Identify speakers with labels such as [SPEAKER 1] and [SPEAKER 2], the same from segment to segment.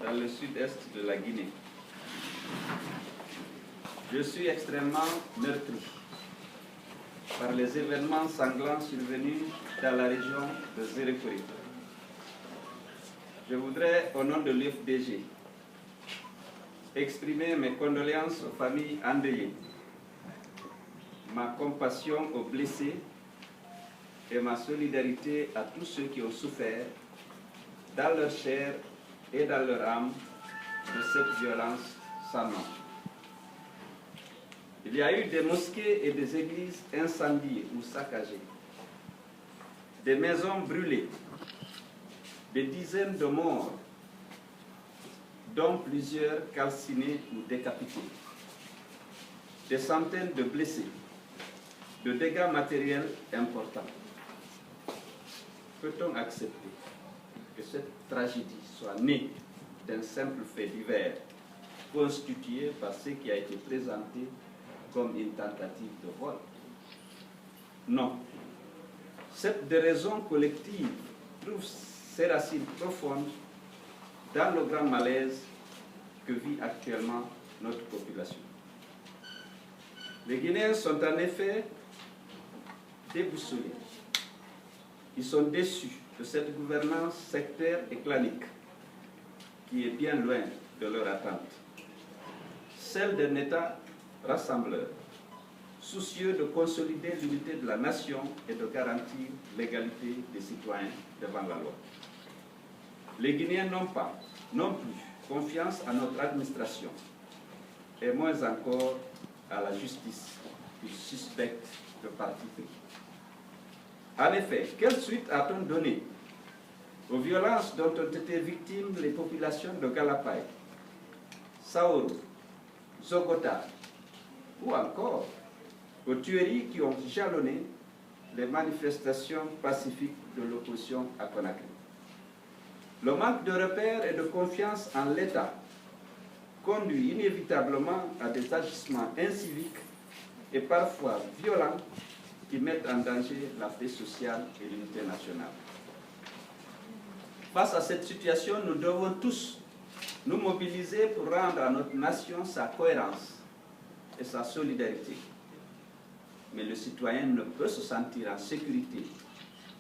[SPEAKER 1] dans le sud-est de la Guinée. Je suis extrêmement meurtri par les événements sanglants survenus dans la région de Zérékouré. Je voudrais, au nom de l'UFDG, exprimer mes condoléances aux familles endeuillées, ma compassion aux blessés et ma solidarité à tous ceux qui ont souffert dans leur chair et dans leur âme de cette violence sans nom. Il y a eu des mosquées et des églises incendiées ou saccagées, des maisons brûlées, des dizaines de morts, dont plusieurs calcinés ou décapités, des centaines de blessés, de dégâts matériels importants. Peut-on accepter que cette tragédie soit née d'un simple fait divers constitué par ce qui a été présenté comme une tentative de vol? Non. Cette déraison collective trouve ses racines profondes dans le grand malaise que vit actuellement notre population. Les Guinéens sont en effet déboussolés. Ils sont déçus de cette gouvernance sectaire et clanique qui est bien loin de leur attente. Celle d'un État rassembleur, soucieux de consolider l'unité de la nation et de garantir l'égalité des citoyens devant la loi. Les Guinéens n'ont pas non plus confiance à notre administration et moins encore à la justice qu'ils suspectent de parti pris. En effet, quelle suite a-t-on donné aux violences dont ont été victimes les populations de Galapay, Saoro, Zogota ou encore aux tueries qui ont jalonné les manifestations pacifiques de l'opposition à Conakry? Le manque de repères et de confiance en l'État conduit inévitablement à des agissements inciviques et parfois violents qui mettent en danger la paix sociale et l'unité nationale. Face à cette situation, nous devons tous nous mobiliser pour rendre à notre nation sa cohérence et sa solidarité. Mais le citoyen ne peut se sentir en sécurité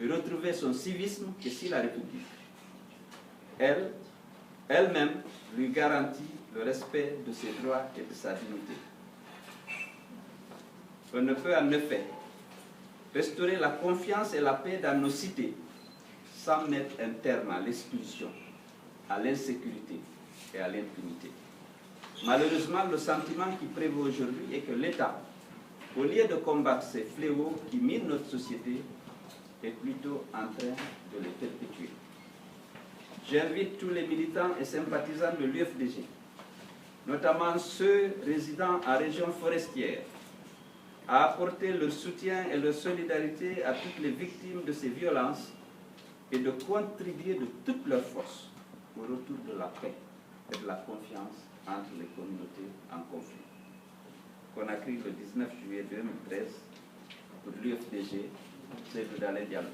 [SPEAKER 1] et retrouver son civisme que si la République, elle-même, lui garantit le respect de ses droits et de sa dignité. On ne peut en effet restaurer la confiance et la paix dans nos cités sans mettre un terme à l'expulsion, à l'insécurité et à l'impunité. Malheureusement, le sentiment qui prévaut aujourd'hui est que l'État, au lieu de combattre ces fléaux qui minent notre société, est plutôt en train de les perpétuer. J'invite tous les militants et sympathisants de l'UFDG, notamment ceux résidant en région forestière, à apporter leur soutien et leur solidarité à toutes les victimes de ces violences et de contribuer de toutes leurs forces au retour de la paix et de la confiance entre les communautés en conflit. Conakry, le 19 juillet 2013, pour l'UFDG, c'est Dalé Diallo.